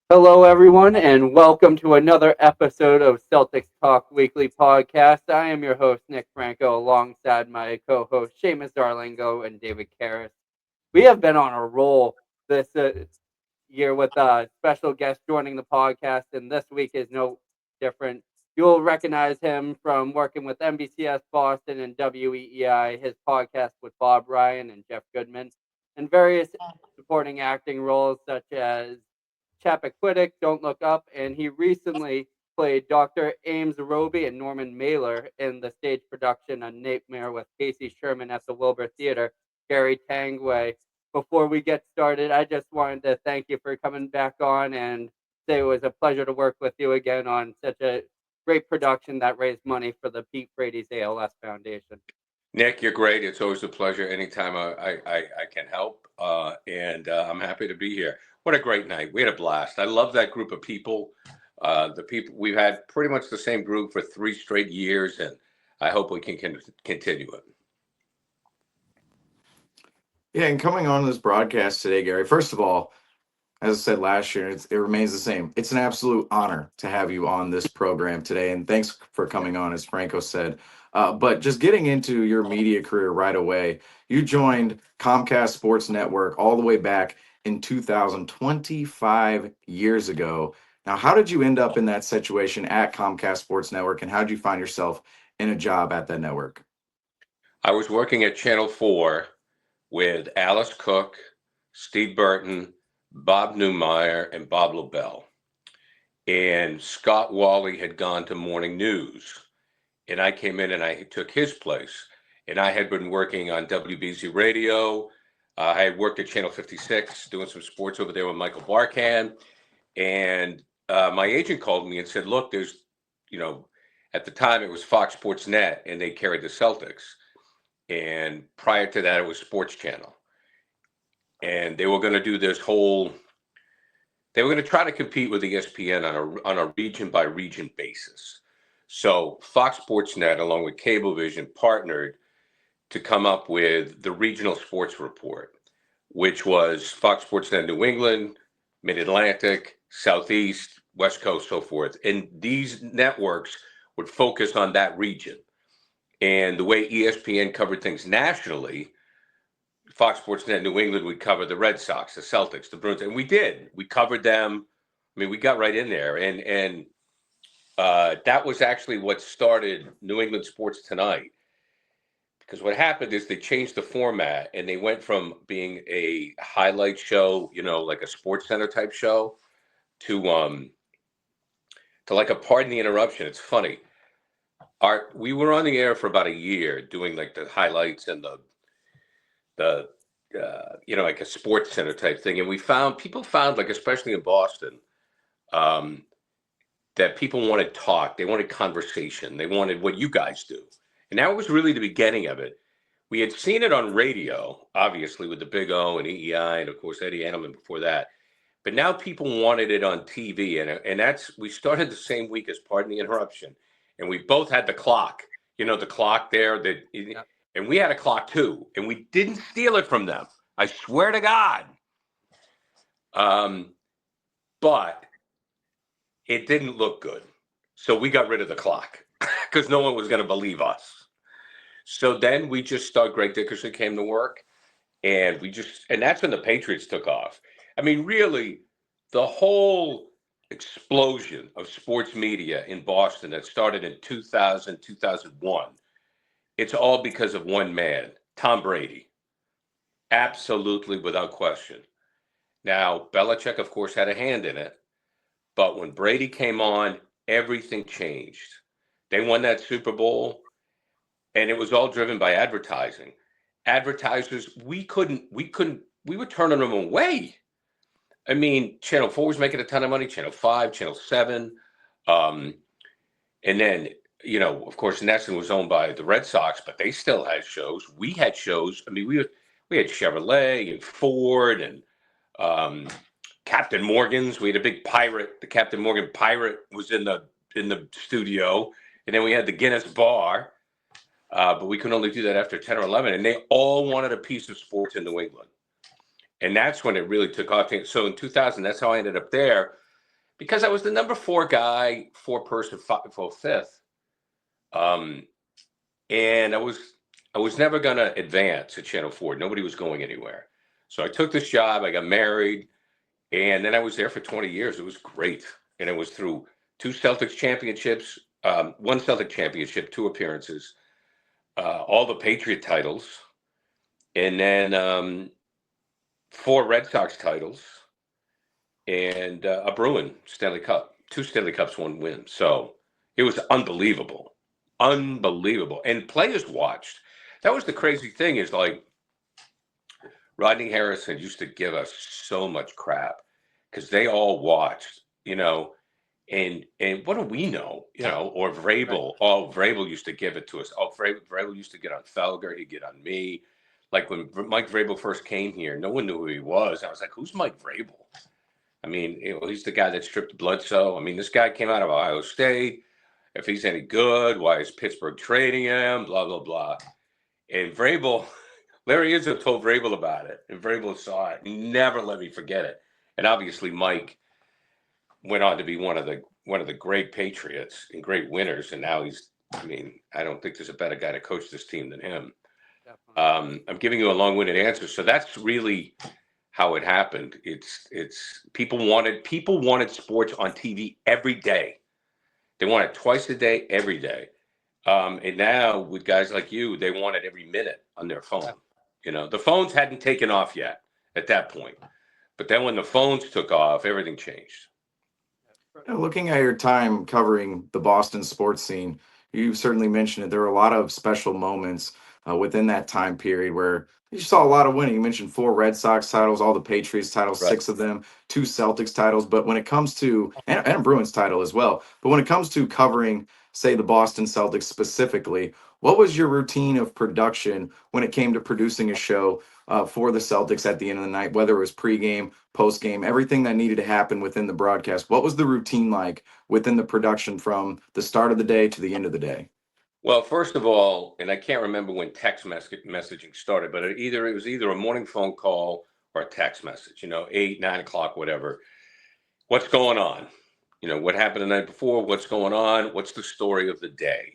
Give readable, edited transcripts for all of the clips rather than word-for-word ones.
Hello, everyone, and welcome to another episode of Celtics Talk Weekly Podcast. I am your host, Nick Franco, alongside my co host, Seamus Zarlingo and David Caires. We have been on a roll this year with special guests joining the podcast, and this week is no different. You'll recognize him from working with NBCS Boston and WEEI, his podcast with Bob Ryan and Jeff Goodman, and various supporting acting roles such as Chappaquiddick, Don't Look Up, and he recently played Dr. Ames Roby and Norman Mailer in the stage production A Nightmare with Casey Sherman at the Wilbur Theater, Gary Tanguay. Before we get started, I just wanted to thank you for coming back on and say it was a pleasure to work with you again on such a great production that raised money for the Pete Frady's ALS Foundation. Nick, you're great. It's always a pleasure anytime I can help, and I'm happy to be here. What a great night. We had a blast. I love that group of people. The people we've had pretty much the same group for 3 straight years, and I hope we can continue it. Yeah, and coming on this broadcast today, Gary, first of all, as I said last year, it remains the same. It's an absolute honor to have you on this program today, and thanks for coming on, as Franco said. But just getting into your media career right away, you joined Comcast Sports Network all the way back in 2025 years ago. Now, how did you end up in that situation at Comcast Sports Network, and how did you find yourself in a job at that network? I was working at Channel 4 with Alice Cook, Steve Burton, Bob Newmeyer, and Bob Lobel. And Scott Wally had gone to Morning News. And I came in and I took his place. And I had been working on WBZ Radio. I had worked at Channel 56, doing some sports over there with Michael Barkan. And my agent called me and said, look, there's, at the time it was Fox Sports Net, and they carried the Celtics. And prior to that, it was Sports Channel. And they were going to do this whole, they were going to try to compete with ESPN on a region by region basis. So Fox Sports Net, along with Cablevision, partnered to come up with the Regional Sports Report, which was Fox Sports Net New England, Mid-Atlantic, Southeast, West Coast, so forth. And these networks would focus on that region. And the way ESPN covered things nationally, Fox Sports Net New England would cover the Red Sox, the Celtics, the Bruins, and we did. We covered them. I mean, we got right in there, and that was actually what started New England Sports Tonight. Because what happened is they changed the format, and they went from being a highlight show, like a Sports Center type show, to like a Pardon the Interruption. It's funny. We were on the air for about a year doing like the highlights and the like a Sports Center type thing, and people found, like, especially in Boston, that people wanted talk, they wanted conversation, they wanted what you guys do, and that was really the beginning of it. We had seen it on radio, obviously, with the Big O and EEI, and of course Eddie Edelman before that, but now people wanted it on TV, and we started the same week as Pardon the Interruption, and we both had the clock, the clock there that. Yeah. And we had a clock too, and we didn't steal it from them. I swear to God. But it didn't look good. So we got rid of the clock because no one was going to believe us. So then we just started, Greg Dickerson came to work, and that's when the Patriots took off. I mean, really, the whole explosion of sports media in Boston that started in 2000, 2001, it's all because of one man, Tom Brady. Absolutely, without question. Now, Belichick, of course, had a hand in it. But when Brady came on, everything changed. They won that Super Bowl, and it was all driven by advertising. Advertisers, we were turning them away. I mean, Channel 4 was making a ton of money, Channel 5, Channel 7. And then, of course, Nesson was owned by the Red Sox, but they still had shows. We had shows. I mean, we had Chevrolet and Ford and Captain Morgan's. We had a big pirate. The Captain Morgan pirate was in the studio. And then we had the Guinness Bar. But we could only do that after 10 or 11. And they all wanted a piece of sports in New England. And that's when it really took off. So in 2000, that's how I ended up there. because I was the number 4 guy, 4-person, 5th. And I was never going to advance at Channel 4. Nobody was going anywhere. So I took this job. I got married. And then I was there for 20 years. It was great. And it was through 2 Celtics championships, 1 Celtic championship, 2 appearances, all the Patriot titles, and then 4 Red Sox titles, and a Bruin Stanley Cup, 2 Stanley Cups, 1 win. So it was unbelievable. Unbelievable. And players watched. That was the crazy thing, is like Rodney Harrison used to give us so much crap because they all watched, and what do we know, or Vrabel. Right. Oh, Vrabel used to give it to us. Oh, Vrabel used to get on Felger. He'd get on me. Like when Mike Vrabel first came here, no one knew who he was. I was like, who's Mike Vrabel? I mean, he's the guy that stripped Bledsoe. I mean, this guy came out of Ohio State. If he's any good, why is Pittsburgh trading him? Blah, blah, blah. And Vrabel, Larry Izzo told Vrabel about it, and Vrabel saw it. He never let me forget it. And obviously, Mike went on to be one of the great Patriots and great winners. And now I don't think there's a better guy to coach this team than him. I'm giving you a long-winded answer. So that's really how it happened. It's people wanted sports on TV every day. They want it twice a day, every day. And now with guys like you, they want it every minute on their phone. The phones hadn't taken off yet at that point. But then when the phones took off, everything changed. Looking at your time covering the Boston sports scene, you certainly mentioned it. There were a lot of special moments within that time period where you saw a lot of winning. You mentioned 4 Red Sox titles, all the Patriots titles, right. 6 of them, 2 Celtics titles. But when it comes to, and a Bruins title as well, but when it comes to covering, say, the Boston Celtics specifically, what was your routine of production when it came to producing a show for the Celtics at the end of the night, whether it was pregame, postgame, everything that needed to happen within the broadcast? What was the routine like within the production from the start of the day to the end of the day? Well, first of all, and I can't remember when text messaging started, but it was either a morning phone call or a text message, 8, 9 o'clock, whatever. What's going on? What happened the night before? What's going on? What's the story of the day?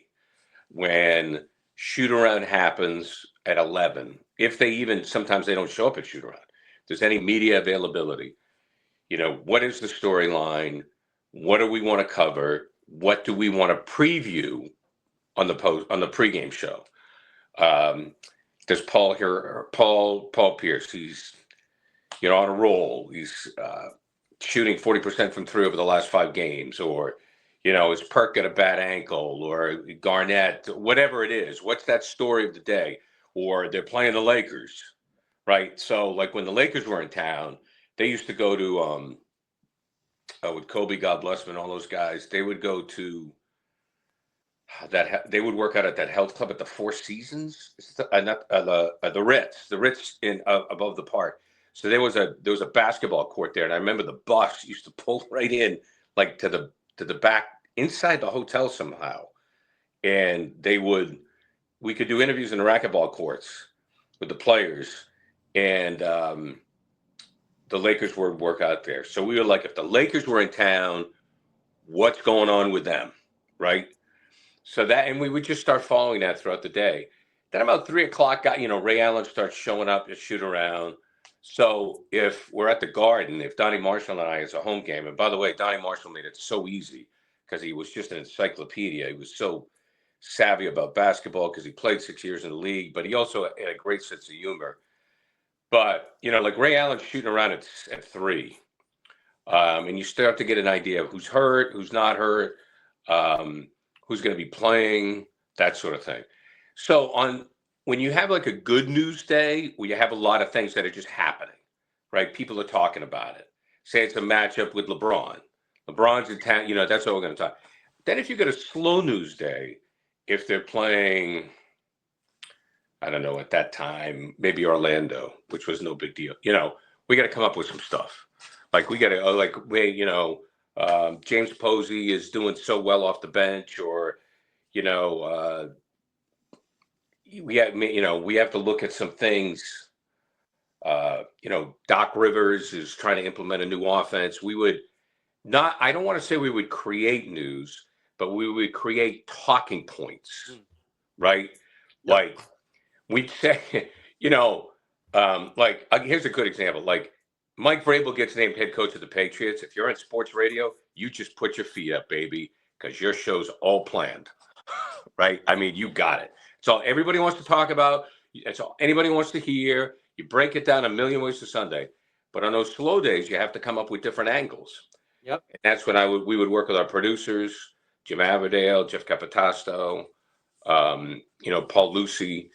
When shoot around happens at 11, sometimes they don't show up at shoot around. If there's any media availability, what is the storyline? What do we want to cover? What do we want to preview on the pregame show? There's Paul here, Paul Pierce. He's on a roll. He's shooting 40% from 3 over the last 5 games, or is Perk got a bad ankle, or Garnett, whatever it is. What's that story of the day? Or they're playing the Lakers, right? So like when the Lakers were in town, they used to go to with Kobe, God bless him, and all those guys. They would go to they would work out at that health club at the Four Seasons, the Ritz in above the park. So there was a basketball court there, and I remember the bus used to pull right in, like to the back inside the hotel somehow, and we could do interviews in the racquetball courts with the players, and the Lakers would work out there. So we were like, if the Lakers were in town, what's going on with them, right? So and we would just start following that throughout the day. Then about 3 o'clock, Ray Allen starts showing up to shoot around. So if we're at the Garden, if Donnie Marshall and I, it's a home game, and by the way, Donnie Marshall made it so easy because he was just an encyclopedia. He was so savvy about basketball because he played 6 years in the league, but he also had a great sense of humor. But, like Ray Allen's shooting around at 3. And you start to get an idea of who's hurt, who's not hurt, who's going to be playing, that sort of thing. So when you have like a good news day, where you have a lot of things that are just happening, right? People are talking about it. Say it's a matchup with LeBron. LeBron's in town, that's what we're going to talk. Then if you get a slow news day, if they're playing, I don't know, at that time, maybe Orlando, which was no big deal. We got to come up with some stuff. Like we got to, James Posey is doing so well off the bench, or, we have to look at some things. Doc Rivers is trying to implement a new offense. We would I don't want to say we would create news, but we would create talking points, right? Yep. Like we'd say, here's a good example. Like Mike Vrabel gets named head coach of the Patriots. If you're on sports radio, you just put your feet up, baby, because your show's all planned, right? I mean, you got it. It's all everybody wants to talk about. It's all anybody wants to hear. You break it down a million ways to Sunday. But on those slow days, you have to come up with different angles. Yep. And that's when we would work with our producers, Jim Averdale, Jeff Capitasto, Paul Lucy.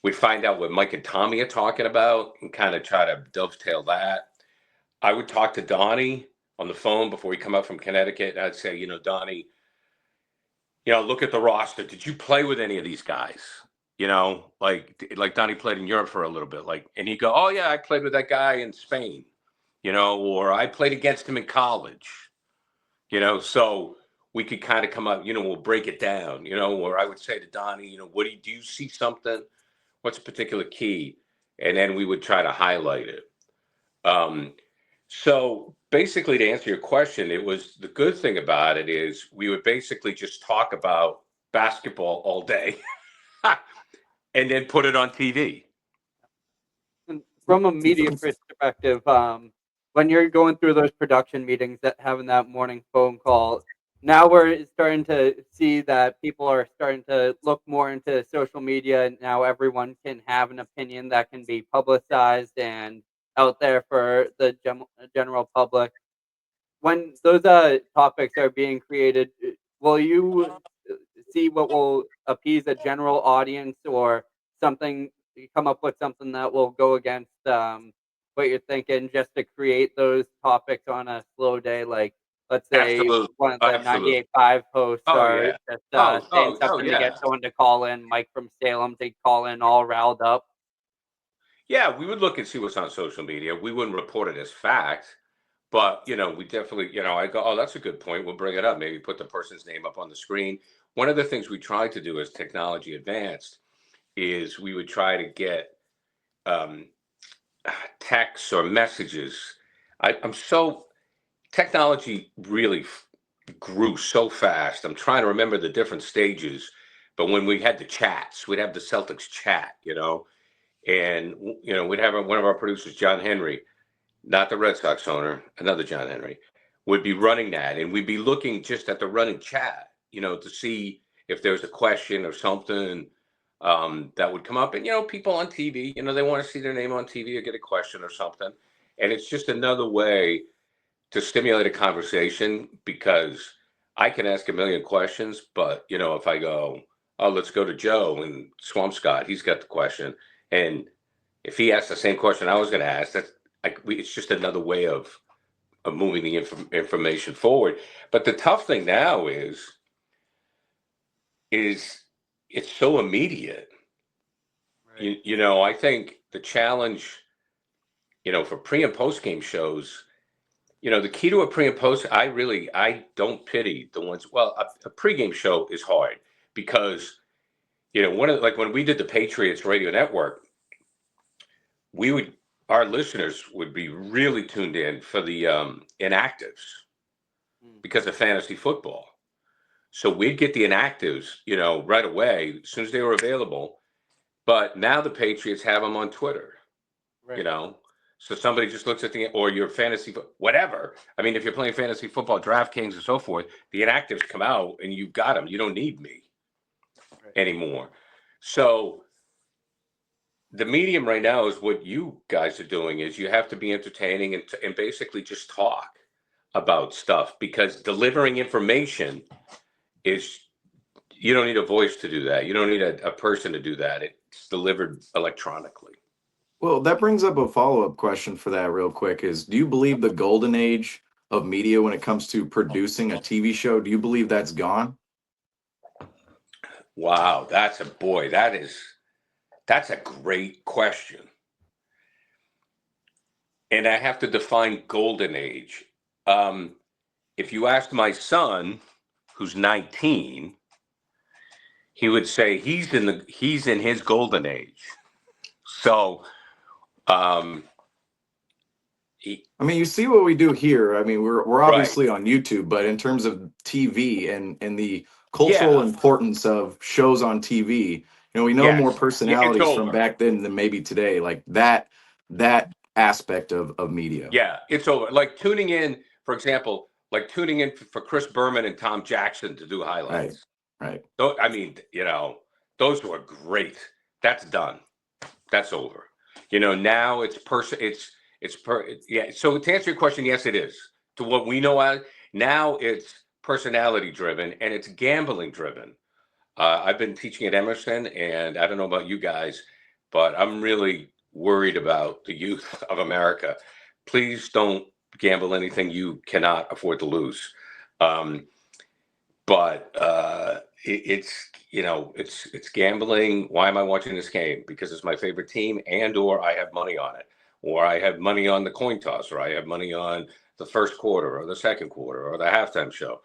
We'd find out what Mike and Tommy are talking about and kind of try to dovetail that. I would talk to Donnie on the phone before we come up from Connecticut. I'd say, Donnie, look at the roster. Did you play with any of these guys? Like Donnie played in Europe for a little bit. And he'd go, oh yeah, I played with that guy in Spain, or I played against him in college, so we could kind of come up, we'll break it down, or I would say to Donnie, do you see something? What's a particular key? And then we would try to highlight it. So basically, to answer your question, the good thing about it is we would basically just talk about basketball all day and then put it on TV. And from a media perspective, when you're going through those production meetings, having that morning phone call, now we're starting to see that people are starting to look more into social media, and now everyone can have an opinion that can be publicized and out there for the general public. When those topics are being created, will you see what will appease a general audience, or something? You come up with something that will go against what you're thinking, just to create those topics on a slow day, like let's say Absolutely. one of the Absolutely. 98.5 hosts Oh, are yeah. just saying Oh, something to yeah. get someone to call in, Mike from Salem to call in all riled up. Yeah, we would look and see what's on social media. We wouldn't report it as fact, but we definitely, I go, oh, that's a good point. We'll bring it up. Maybe put the person's name up on the screen. One of the things we tried to do as technology advanced is we would try to get texts or messages. Technology really grew so fast. I'm trying to remember the different stages, but when we had the chats, we'd have the Celtics chat, and we'd have one of our producers, John Henry, not the Red Sox owner, another John Henry, would be running that, and we'd be looking just at the running chat, to see if there's a question or something that would come up. And people on TV, they want to see their name on TV or get a question or something, and it's just another way to stimulate a conversation, because I can ask a million questions, but if I go, oh, let's go to Joe and Swampscott, he's got the question, and if he asks the same question I was going to ask, it's just another way of moving the information forward. But the tough thing now is it's so immediate. Right. I think the challenge, for pre and post game shows, the key to a pre and post, I don't pity the ones. Well, a pregame show is hard because, when we did the Patriots radio network, our listeners would be really tuned in for the inactives because of fantasy football. So we'd get the inactives, right away as soon as they were available. But now the Patriots have them on Twitter, Right. So somebody just looks at or your fantasy, whatever. I mean, if you're playing fantasy football, DraftKings and so forth, the inactives come out and you've got them. You don't need me anymore. So the medium right now is what you guys are doing is you have to be entertaining and basically just talk about stuff, because delivering information is, you don't need a voice to do that. You don't need a person to do that. It's delivered electronically. Well, that brings up a follow-up question for that real quick is, do you believe the golden age of media when it comes to producing a TV show, do you believe that's gone? Wow, that's a great question. And I have to define golden age. If you asked my son, who's 19, he would say he's in his golden age. So, I mean, you see what we do here. I mean, we're Right. obviously on YouTube, but in terms of TV and the cultural importance of shows on TV, we know more It's personalities from over. back then than maybe today. Like that aspect of media. Yeah, it's over. Like tuning in, for example, like tuning in for Chris Berman and Tom Jackson to do highlights. Right. I mean, those were great. That's done. That's over. Now it's yeah. So to answer your question, yes, it is. To what we know now, it's personality driven and it's gambling driven. I've been teaching at Emerson, and I don't know about you guys, but I'm really worried about the youth of America. Please don't gamble anything you cannot afford to lose. But it's gambling. Why am I watching this game? Because it's my favorite team, or I have money on it, or I have money on the coin toss, or I have money on the first quarter, or the second quarter, or the halftime show.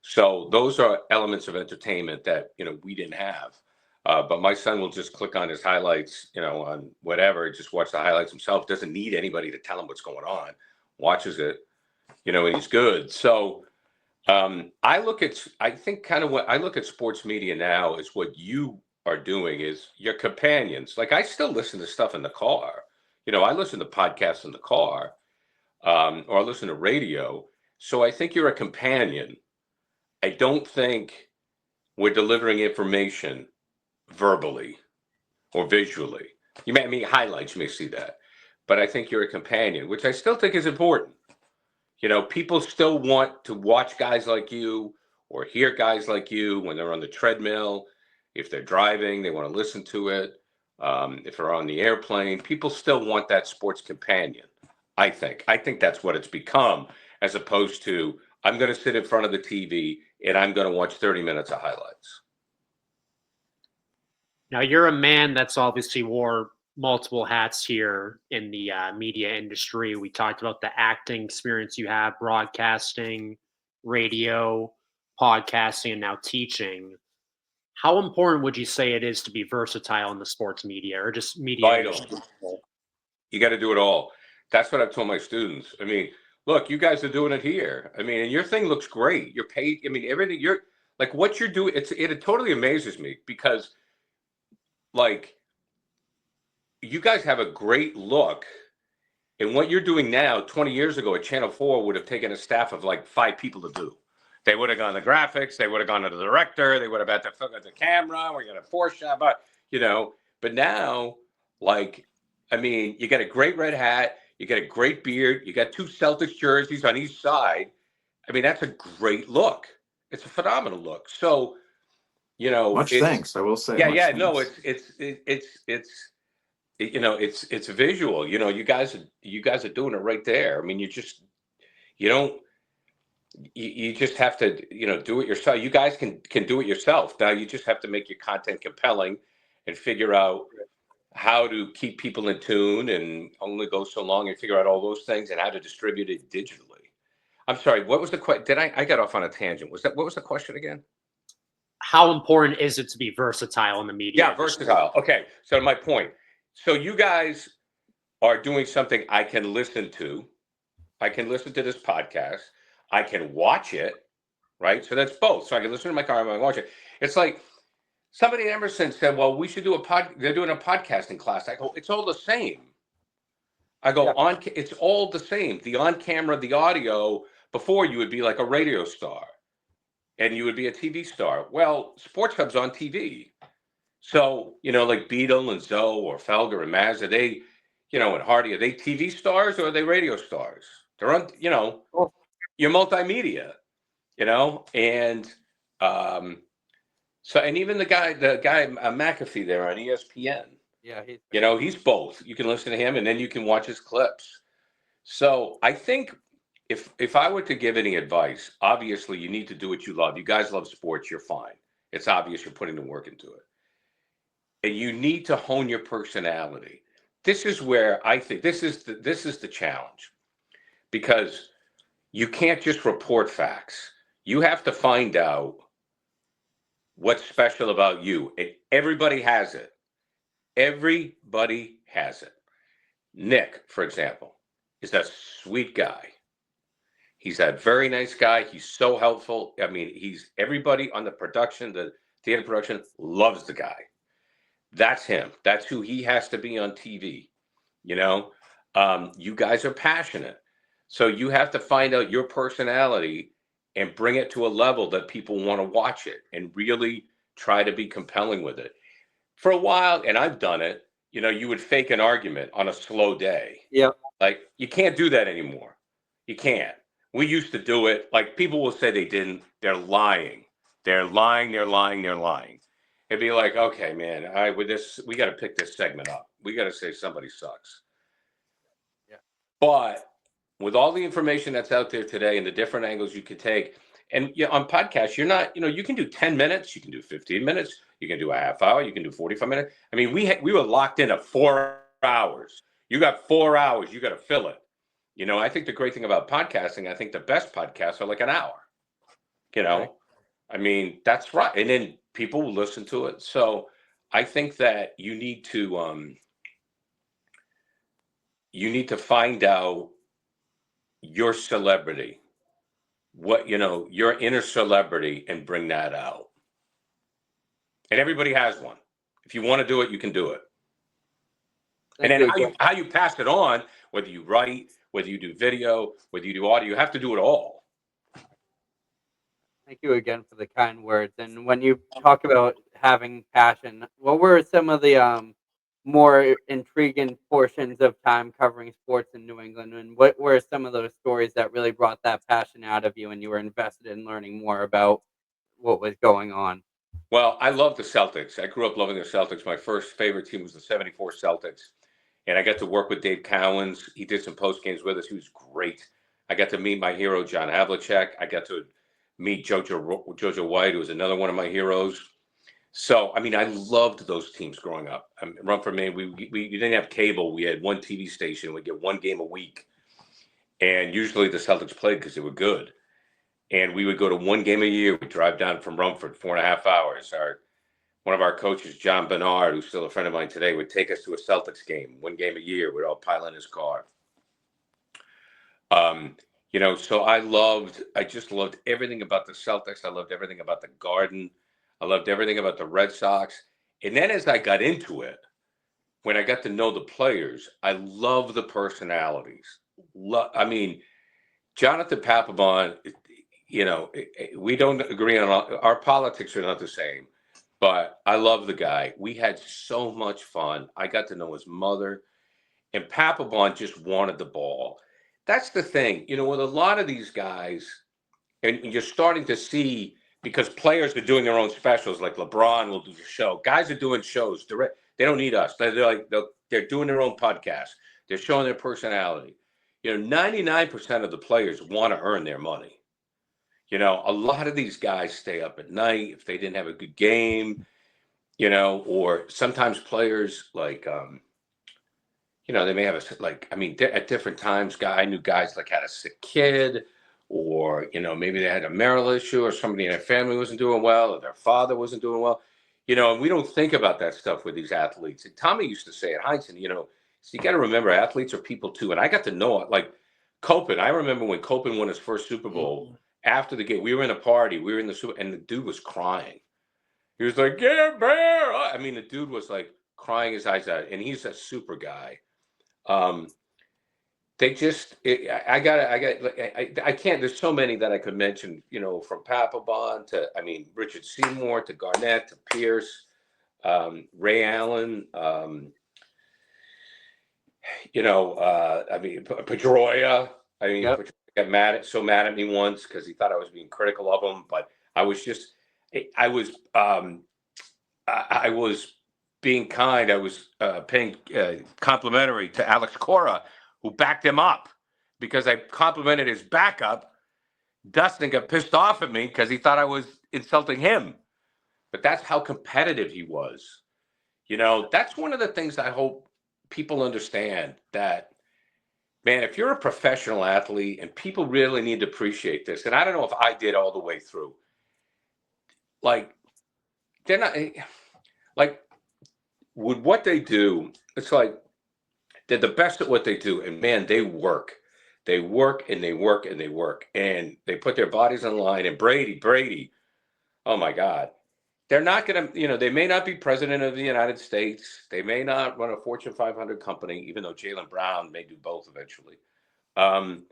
So those are elements of entertainment that we didn't have. But my son will just click on his highlights, on whatever, just watch the highlights himself. Doesn't need anybody to tell him what's going on. Watches it, and he's good. So I think kind of what I look at sports media now is what you are doing is your companions. Like I still listen to stuff in the car. I listen to podcasts in the car, or I listen to radio. So I think you're a companion. I don't think we're delivering information verbally or visually. Highlights, you may see that. But I think you're a companion, which I still think is important. People still want to watch guys like you or hear guys like you when they're on the treadmill. If they're driving, they want to listen to it. If they're on the airplane, people still want that sports companion, I think. I think that's what it's become, as opposed to I'm going to sit in front of the TV and I'm going to watch 30 minutes of highlights. Now, you're a man that's obviously wore multiple hats here in the media industry. We talked about the acting experience you have, broadcasting, radio, podcasting, and now teaching. How important would you say it is to be versatile in the sports media or just media Vital. industry? You got to do it all. That's what I've told my students. Look, you guys are doing it here. And your thing looks great. You're paid. Everything you're like what you're doing. It totally amazes me because like you guys have a great look. And what you're doing now, 20 years ago at Channel 4 would have taken a staff of like 5 people to do. They would have gone to the graphics, they would have gone to the director, they would have had to look at the camera, we're gonna force shot, but now, you got a great red hat, you got a great beard, you got 2 Celtics jerseys on each side. That's a great look. It's a phenomenal look. So, Much thanks, I will say. Yeah, no, it's visual. You guys are doing it right there. You just have to do it yourself. You guys can do it yourself. Now you just have to make your content compelling and figure out how to keep people in tune and only go so long and figure out all those things and how to distribute it digitally. I'm sorry, what was the question? I got off on a tangent. What was the question again? How important is it to be versatile in the media? Yeah, versatile. Okay, so my point. So you guys are doing something I can listen to. I can listen to this podcast. I can watch it, right? So that's both. So I can listen to my car and I can watch it. It's like somebody at Emerson said, well, we should do they're doing a podcasting class. I go, it's all the same. I go, it's all the same. The on camera, the audio, before you would be like a radio star and you would be a TV star. Well, Sports Hub's on TV. So, like Beadle and Zoe or Felger and Mazda, they, and Hardy, are they TV stars or are they radio stars? They're on, you're multimedia, and so, and even the guy McAfee there on ESPN, he's both. You can listen to him and then you can watch his clips. So I think if I were to give any advice, obviously you need to do what you love. You guys love sports, you're fine. It's obvious you're putting the work into it. And you need to hone your personality. This is where I think this is the challenge, because you can't just report facts. You have to find out what's special about you. And everybody has it. Everybody has it. Nick, for example, is a sweet guy. He's a very nice guy. He's so helpful. I mean, everybody on the production, the theater production, loves the guy. That's him. That's who he has to be on TV. You know, you guys are passionate. So you have to find out your personality and bring it to a level that people want to watch it and really try to be compelling with it. For a while, and I've done it, you would fake an argument on a slow day. Yep. Like, you can't do that anymore. You can't. We used to do it. Like, people will say they didn't. They're lying. They're lying. They're lying. They're lying. It'd be like, okay, man, we got to pick this segment up. We got to say somebody sucks. Yeah. But with all the information that's out there today and the different angles you could take, and on podcasts, you're not, you can do 10 minutes, you can do 15 minutes, you can do a half hour, you can do 45 minutes. I mean, we were locked in at 4 hours. You got 4 hours, you got to fill it. I think the great thing about podcasting, I think the best podcasts are like an hour. Right. I mean, that's right. And then people will listen to it. So I think that you need to find out your celebrity, what, your inner celebrity, and bring that out. And everybody has one. If you want to do it, you can do it. And then how you pass it on, whether you write, whether you do video, whether you do audio, you have to do it all. Thank you again for the kind words. And when you talk about having passion, what were some of the more intriguing portions of time covering sports in New England? And what were some of those stories that really brought that passion out of you and you were invested in learning more about what was going on? Well, I love the Celtics. I grew up loving the Celtics. My first favorite team was the 74 Celtics. And I got to work with Dave Caires. He did some post games with us. He was great. I got to meet my hero, John Havlicek. I got to meet Jojo White, who was another one of my heroes. So, I mean, I loved those teams growing up. Rumford, Maine, we didn't have cable. We had one TV station. We'd get one game a week. And usually the Celtics played because they were good. And we would go to one game a year. We'd drive down from Rumford, 4.5 hours. One of our coaches, John Bernard, who's still a friend of mine today, would take us to a Celtics game, one game a year. We'd all pile in his car. So I just loved everything about the Celtics. I loved everything about the Garden. I loved everything about the Red Sox. And then as I got into it, when I got to know the players, I love the personalities. Jonathan Papelbon, we don't agree on our politics are not the same. But I love the guy. We had so much fun. I got to know his mother. And Papelbon just wanted the ball. That's the thing. With a lot of these guys, and you're starting to see, because players are doing their own specials, like LeBron will do a show. Guys are doing shows direct. They don't need us. They're doing their own podcast. They're showing their personality. 99% of the players want to earn their money. A lot of these guys stay up at night if they didn't have a good game, or sometimes players they may have at different times, I knew guys had a sick kid, or, maybe they had a marital issue, or somebody in their family wasn't doing well, or their father wasn't doing well, and we don't think about that stuff with these athletes. And Tommy used to say at Heinsohn, so you got to remember, athletes are people too. And I got to know it, like Copen. I remember when Copen won his first Super Bowl. After the game, we were in a party. We were in the Super, and the dude was crying. He was like, "Yeah, bear!" I mean, the dude was like crying his eyes out, and he's a super guy. They just, I can't. There's so many that I could mention. From Papelbon to, Richard Seymour to Garnett to Pierce, Ray Allen. Pedroia. Yep. Got so mad at me once because he thought I was being critical of him, but I was being kind. I was paying complimentary to Alex Cora, who backed him up because I complimented his backup. Dustin got pissed off at me because he thought I was insulting him, but that's how competitive he was. That's one of the things I hope people understand, that, man, if you're a professional athlete, and people really need to appreciate this, and I don't know if I did all the way through, they're not, with what they do, it's like They're the best at what they do. And man, they work. They work and they work and they work. And they put their bodies on the line. And Brady, oh my God. They're not going to, they may not be president of the United States. They may not run a Fortune 500 company, even though Jaylen Brown may do both eventually. And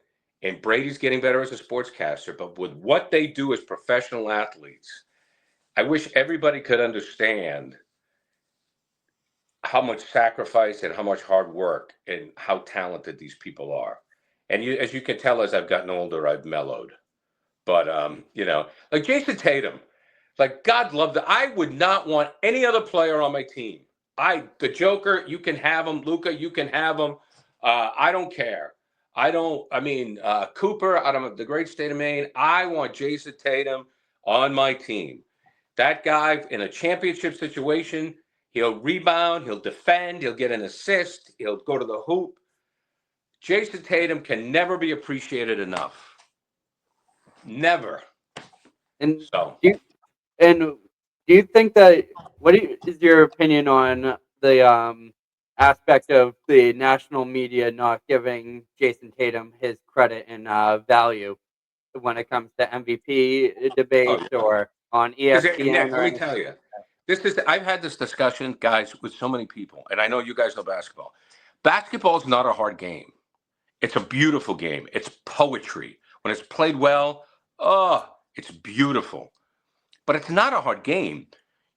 Brady's getting better as a sportscaster. But with what they do as professional athletes, I wish everybody could understand how much sacrifice and how much hard work and how talented these people are. And as you can tell, as I've gotten older, I've mellowed. But, like Jason Tatum, like, God love that. I would not want any other player on my team. The Joker, you can have him. Luka, you can have him. I don't care. Cooper out of the great state of Maine. I want Jason Tatum on my team. That guy in a championship situation, he'll rebound, he'll defend, he'll get an assist, he'll go to the hoop. Jason Tatum can never be appreciated enough. Never. And so. Do you think that is your opinion on the aspect of the national media not giving Jason Tatum his credit and value when it comes to MVP debates or on ESPN? Nick, let me tell you, I've had this discussion, guys, with so many people, and I know you guys know basketball. Basketball is not a hard game. It's a beautiful game. It's poetry. When it's played well, it's beautiful. But it's not a hard game.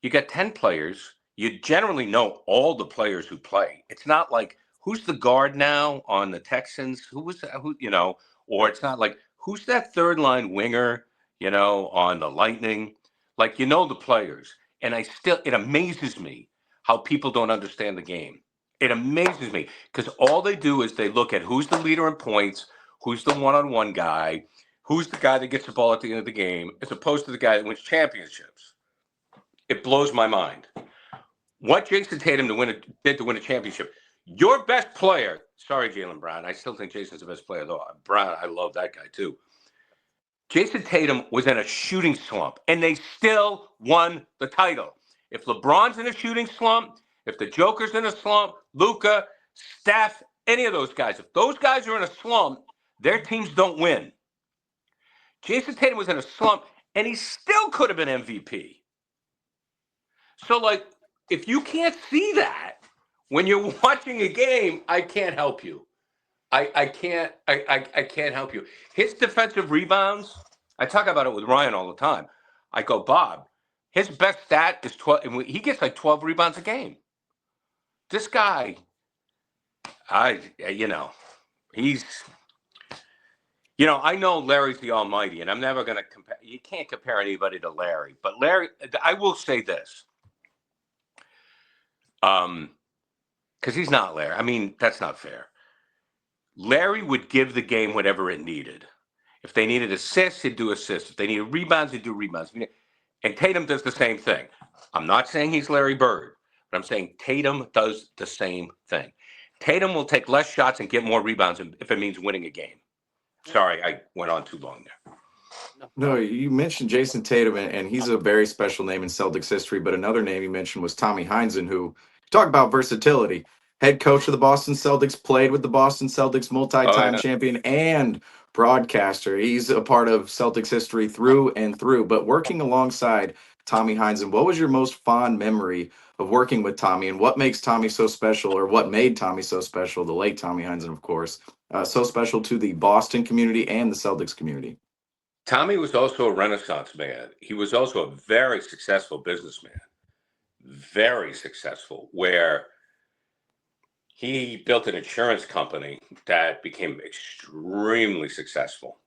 You got 10 players. You generally know all the players who play. It's not like, who's the guard now on the Texans? Or it's not like, who's that third line winger, on the Lightning? Like, the players. And it amazes me how people don't understand the game. It amazes me because all they do is they look at who's the leader in points, who's the one-on-one guy, who's the guy that gets the ball at the end of the game, as opposed to the guy that wins championships. It blows my mind. What Jason Tatum did to win a championship. Your best player, sorry, Jaylen Brown. I still think Jason's the best player, though. Brown, I love that guy, too. Jason Tatum was in a shooting slump, and they still won the title. If LeBron's in a shooting slump, if the Joker's in a slump, Luka, Steph, any of those guys, if those guys are in a slump, their teams don't win. Jason Tatum was in a slump, and he still could have been MVP. So, like, if you can't see that when you're watching a game, I can't help you. I can't help you. His defensive rebounds, I talk about it with Ryan all the time. I go, Bob, his best stat is 12. He gets like 12 rebounds a game. This guy, he's, I know Larry's the almighty, and I'm never going to compare. You can't compare anybody to Larry. But Larry, I will say this. Because he's not Larry. I mean, that's not fair. Larry would give the game whatever it needed. If they needed assists, he'd do assists. If they needed rebounds, he'd do rebounds. And Tatum does the same thing. I'm not saying he's Larry Bird, but I'm saying Tatum does the same thing. Tatum will take less shots and get more rebounds if it means winning a game. Sorry, I went on too long there. No, you mentioned Jason Tatum, and he's a very special name in Celtics history. But another name you mentioned was Tommy Heinsohn, who talk about versatility. Head coach of the Boston Celtics, played with the Boston Celtics, multi-time champion and broadcaster. He's a part of Celtics history through and through. But working alongside Tommy Heinsohn, what was your most fond memory of working with Tommy, and what makes Tommy so special, or what made Tommy so special, the late Tommy Heinsohn, of course, so special to the Boston community and the Celtics community? Tommy was also a Renaissance man. He was also a very successful businessman. Very successful, where he built an insurance company that became extremely successful.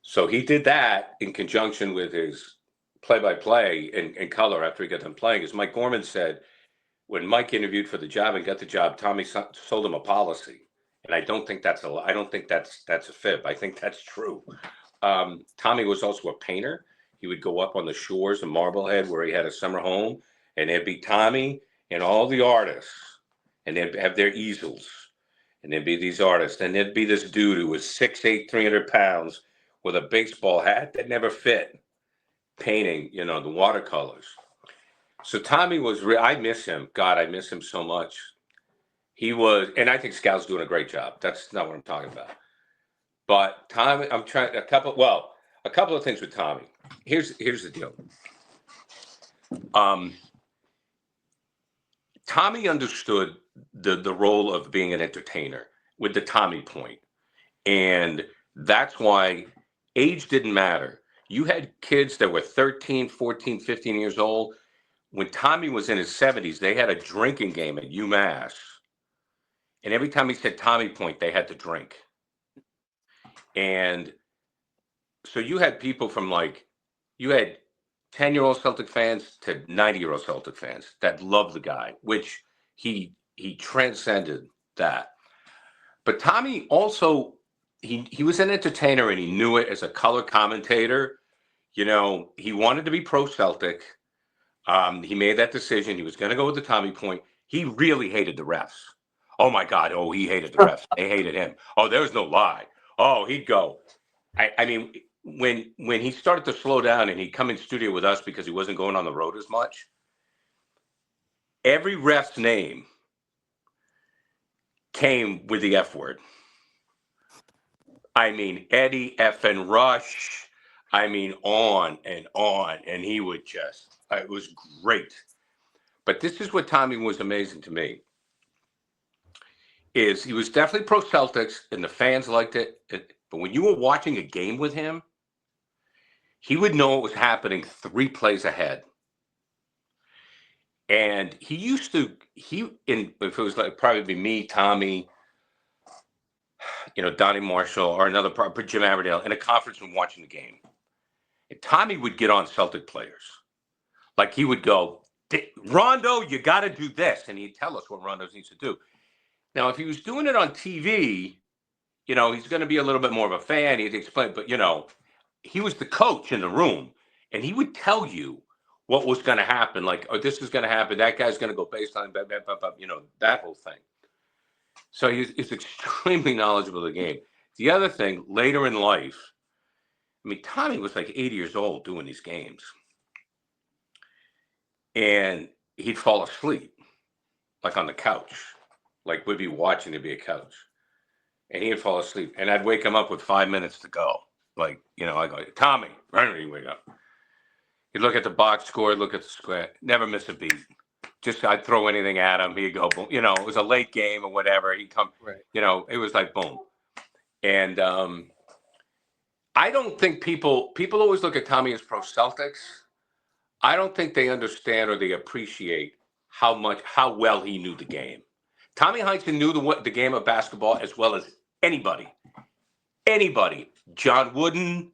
So he did that in conjunction with his play-by-play in color after he got done playing. As Mike Gorman said, when Mike interviewed for the job and got the job, Tommy sold him a policy. And I don't think that's a fib. I think that's true. Tommy was also a painter. He would go up on the shores of Marblehead where he had a summer home, and there'd be Tommy and all the artists, and they'd have their easels, and there'd be these artists, and there'd be this dude who was 6'8", 300 pounds with a baseball hat that never fit, painting, the watercolors. So Tommy was I miss him. God, I miss him so much. He was, and I think Scal's doing a great job. That's not what I'm talking about. But Tommy, I'm trying a couple of things with Tommy. Here's the deal. Tommy understood the role of being an entertainer with the Tommy point. And that's why age didn't matter. You had kids that were 13, 14, 15 years old. When Tommy was in his 70s, they had a drinking game at UMass. And every time he said Tommy point, they had to drink. And so you had people from you had 10-year-old Celtic fans to 90-year-old Celtic fans that loved the guy, which he transcended that. But Tommy also, he was an entertainer and he knew it as a color commentator. You know, he wanted to be pro-Celtic. He made that decision. He was going to go with the Tommy point. He really hated the refs. Oh, my God. Oh, he hated the refs. They hated him. Oh, there was no lie. Oh, he'd go. I mean, when he started to slow down and he'd come in studio with us because he wasn't going on the road as much, every ref's name came with the F word. I mean, Eddie effing Rush. I mean, on. And he would just, it was great. But this is what Tommy was amazing to me. Is he was definitely pro-Celtics and the fans liked it. But when you were watching a game with him, he would know what was happening 3 plays ahead. And he used to, if it was probably be me, Tommy, Donnie Marshall, or another Jim Averdale in a conference room watching the game. And Tommy would get on Celtic players. Like he would go, Rondo, you got to do this. And he'd tell us what Rondo needs to do. Now, if he was doing it on TV, he's going to be a little bit more of a fan. He'd explain, but, he was the coach in the room. And he would tell you what was going to happen. Like, oh, this is going to happen. That guy's going to go baseline, that whole thing. So he's extremely knowledgeable of the game. The other thing, later in life, I mean, Tommy was like 80 years old doing these games. And he'd fall asleep, like on the couch. Like we'd be watching, there'd be a couch. And he'd fall asleep. And I'd wake him up with 5 minutes to go. Like, I go, Tommy, right, you wake up. He'd look at the box score, look at the square, never miss a beat. Just I'd throw anything at him. He'd go, boom. It was a late game or whatever. He'd come, right. It was like boom. And I don't think people always look at Tommy as pro-Celtics. I don't think they understand or they appreciate how well he knew the game. Tommy Heinsohn knew the game of basketball as well as anybody. John Wooden.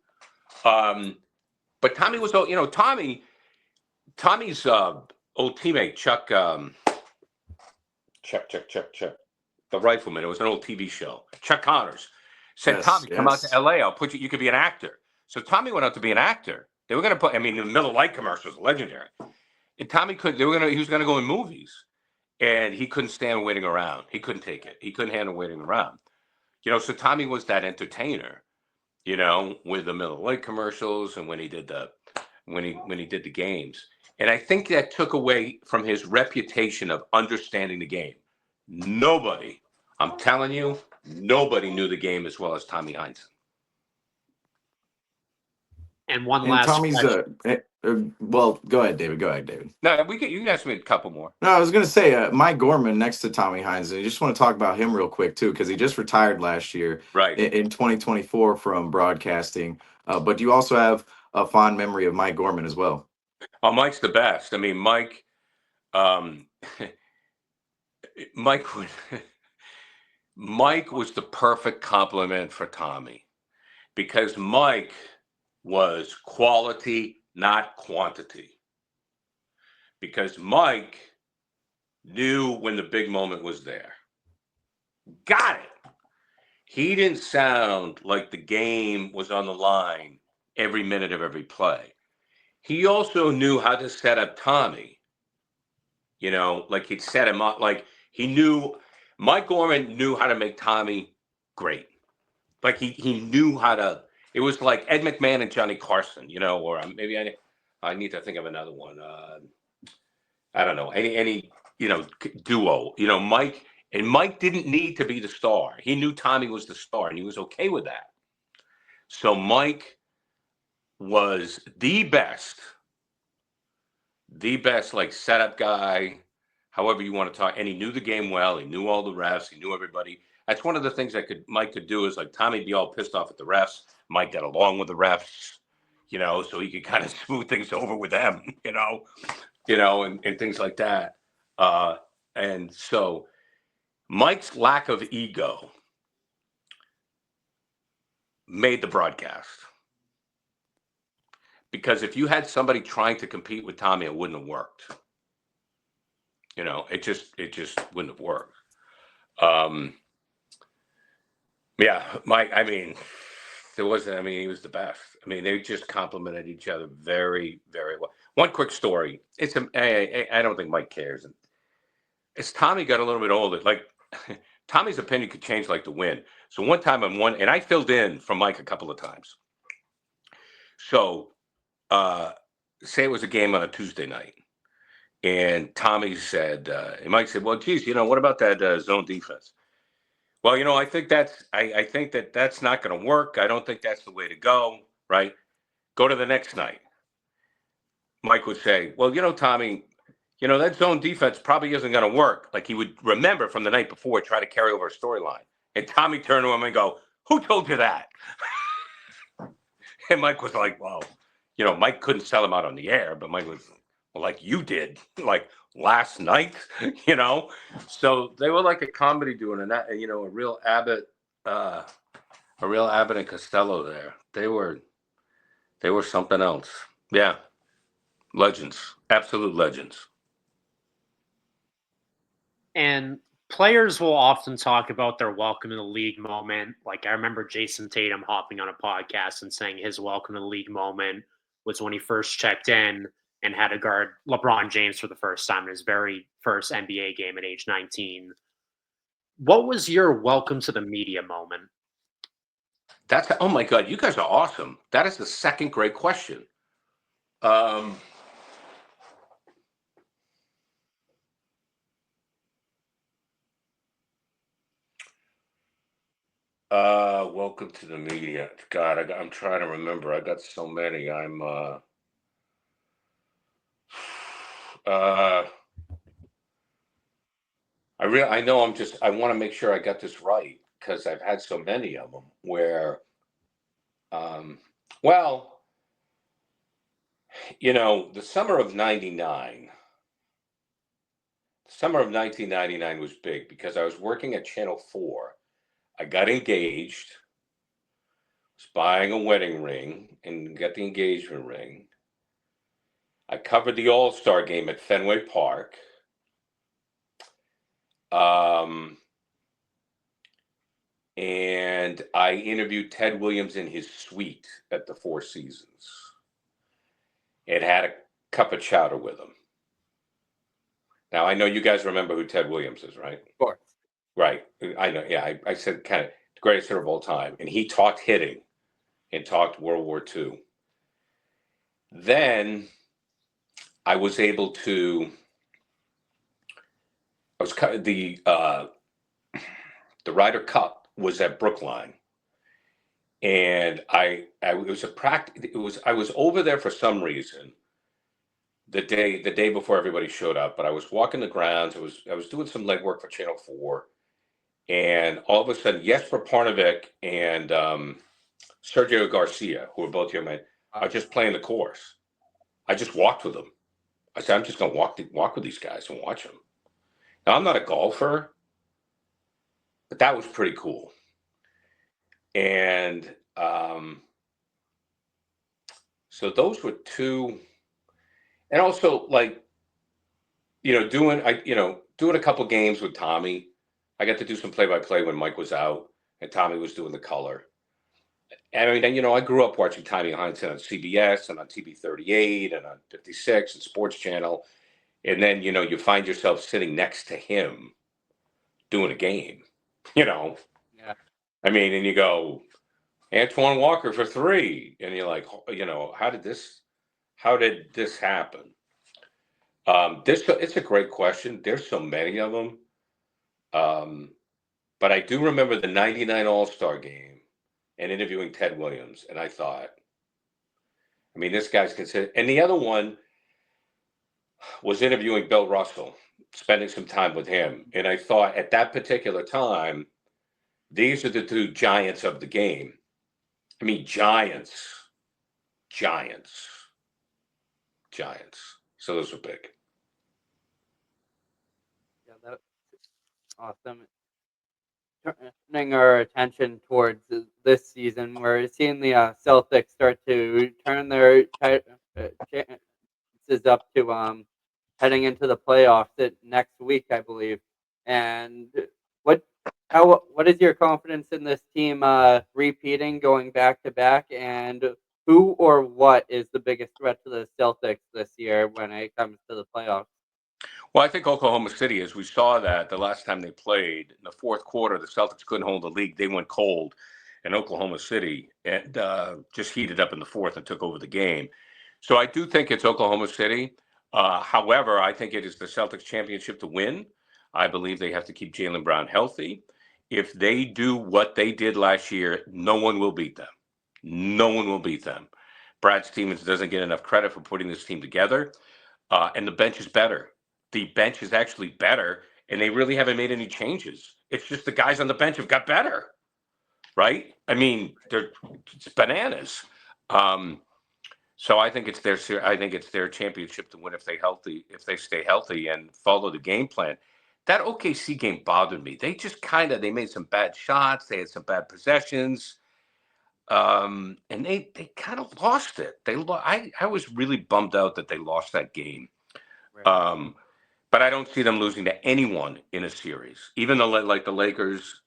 But Tommy was, Tommy's old teammate, Chuck, the rifleman. It was an old TV show. Chuck Connors said, yes, Tommy, come out to LA. I'll put you could be an actor. So Tommy went out to be an actor. They were going to put, the Miller Lite commercial was legendary. And Tommy he was going to go in movies. And he couldn't stand waiting around. He couldn't take it. He couldn't handle waiting around. So Tommy was that entertainer, with the Miller Lite commercials and when he did the games. And I think that took away from his reputation of understanding the game. I'm telling you, nobody knew the game as well as Tommy Heinsohn. And last Tommy's well, go ahead, David. No, you can ask me a couple more. No, I was going to say Mike Gorman next to Tommy Heinsohn. I just want to talk about him real quick too, because he just retired last year, right? In 2024 from broadcasting. But you also have a fond memory of Mike Gorman as well. Oh, Mike's the best. I mean, Mike was the perfect compliment for Tommy, because Mike was quality, not quantity. Because Mike knew when the big moment was there. Got it. He didn't sound like the game was on the line every minute of every play. He also knew how to set up Tommy. Like he'd set him up. Like Mike Gorman knew how to make Tommy great. Like he knew how to. It was like Ed McMahon and Johnny Carson, or maybe I need to think of another one. I don't know, any duo. Mike And Mike didn't need to be the star. He knew Tommy was the star, and he was okay with that. So Mike was the best like setup guy, however you want to talk. And he knew the game well. He knew all the refs. He knew everybody. That's one of the things Mike could do is like Tommy be all pissed off at the refs. Mike got along with the refs, so he could kind of smooth things over with them, and things like that. And so Mike's lack of ego made the broadcast. Because if you had somebody trying to compete with Tommy, it wouldn't have worked. It just wouldn't have worked. Yeah, Mike, he was the best. They just complimented each other very, very well. One quick story. I don't think Mike cares. As Tommy got a little bit older, like Tommy's opinion could change like the wind. So one time and I filled in for Mike a couple of times. So say it was a game on a Tuesday night, and Tommy said, and Mike said, "Well, geez, what about that zone defense?" Well, I think that's not going to work. I don't think that's the way to go. Right? Go to the next night. Mike would say, "Well, Tommy, that zone defense probably isn't going to work." Like he would remember from the night before, try to carry over a storyline. And Tommy turned to him and go, "Who told you that?" And Mike was like, "Well, Mike couldn't sell him out on the air, but Mike was, well, like you did, like last night, So they were like a comedy duo, and that, a real Abbott and Costello there. They were something else. Yeah, legends, absolute legends. And players will often talk about their welcome to the league moment. Like I remember Jason Tatum hopping on a podcast and saying his welcome to the league moment was when he first checked in and had to guard LeBron James for the first time in his very first NBA game at age 19. What was your welcome to the media moment? Oh my God, you guys are awesome. That is the second great question. Welcome to the media. God, I'm trying to remember. I got so many. I know I want to make sure I got this right because I've had so many of them where, the summer of 99, the summer of 1999 was big because I was working at Channel 4. I got engaged, was buying a wedding ring and got the engagement ring. I covered the All-Star game at Fenway Park. And I interviewed Ted Williams in his suite at the Four Seasons and had a cup of chowder with him. Now, I know you guys remember who Ted Williams is, right? Of course. Right. I know. Yeah. I said kind of the greatest hitter of all time. And he talked hitting and talked World War II. Then I was able to, the Ryder Cup was at Brookline. And I was over there for some reason the day before everybody showed up, but I was walking the grounds. I was doing some legwork for Channel 4, and all of a sudden Jesper Parnevik and Sergio Garcia, who were both young men, are just playing the course. I just walked with them. I said, I'm just going to walk with these guys and watch them. Now, I'm not a golfer, but that was pretty cool. And so those were two. And also, like, doing a couple games with Tommy. I got to do some play-by-play when Mike was out and Tommy was doing the color. And I grew up watching Tommy Heinsohn on CBS and on TV 38 and on 56 and Sports Channel. And then, you find yourself sitting next to him doing a game, Yeah. And you go, Antoine Walker for 3. And you're like, how did this happen? It's a great question. There's so many of them. But I do remember the 99 All-Star game and interviewing Ted Williams. And I thought, I mean, this guy's considered. And the other one was interviewing Bill Russell, spending some time with him. And I thought at that particular time, these are the two giants of the game. I mean, giants. So those were big. Yeah, that's awesome. Turning our attention towards this season, we're seeing the Celtics start to turn their chances up to heading into the playoffs next week, I believe. And what is your confidence in this team repeating, going back to back, and who or what is the biggest threat to the Celtics this year when it comes to the playoffs? Well, I think Oklahoma City, as we saw that the last time they played in the fourth quarter, the Celtics couldn't hold the lead. They went cold, and Oklahoma City and just heated up in the fourth and took over the game. So I do think it's Oklahoma City. However, I think it is the Celtics championship to win. I believe they have to keep Jaylen Brown healthy. If they do what they did last year, no one will beat them. No one will beat them. Brad Stevens doesn't get enough credit for putting this team together, and the bench is better. The bench is actually better, and they really haven't made any changes. It's just the guys on the bench have got better, right? I mean, it's bananas. So I think it's their championship to win if they stay healthy and follow the game plan. That OKC game bothered me. They just they made some bad shots. They had some bad possessions. And they kind of lost it. I was really bummed out that they lost that game. Right. But I don't see them losing to anyone in a series. Even though, like the Lakers,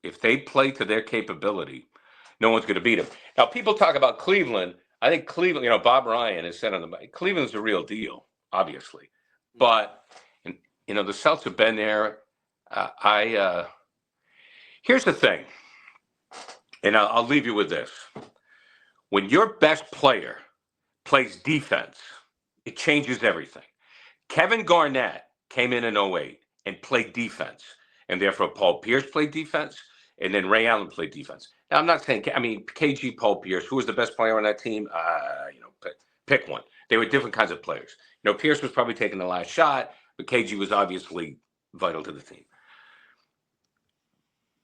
if they play to their capability, no one's going to beat them. Now, people talk about Cleveland. I think Cleveland, Bob Ryan has said Cleveland's the real deal, obviously. But, the Celtics have been there. Here's the thing, and I'll leave you with this. When your best player plays defense, it changes everything. Kevin Garnett came in 08 and played defense, and therefore Paul Pierce played defense, and then Ray Allen played defense. Now, I'm not saying, KG, Paul Pierce, who was the best player on that team? Pick one. They were different kinds of players. Pierce was probably taking the last shot, but KG was obviously vital to the team.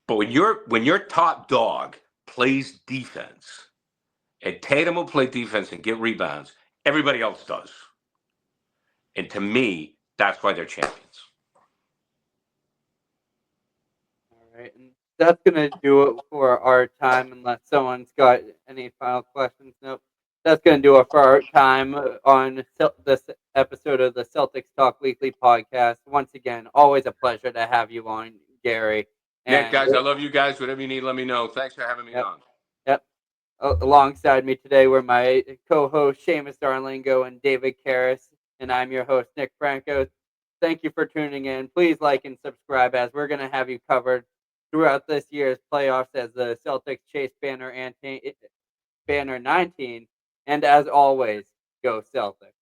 But when your top dog plays defense, and Tatum will play defense and get rebounds, everybody else does. And to me, that's why they're champions. All right. And that's going to do it for our time, unless someone's got any final questions. Nope. That's going to do it for our time on this episode of the Celtics Talk Weekly podcast. Once again, always a pleasure to have you on, Gary. Nick, guys, I love you guys. Whatever you need, let me know. Thanks for having me on. Yep. Alongside me today were my co-hosts, Seamus Zarlingo and David Caires, and I'm your host, Nick Franco. Thank you for tuning in. Please like and subscribe, as we're going to have you covered throughout this year's playoffs as the Celtics chase banner 19. And as always, go Celtics.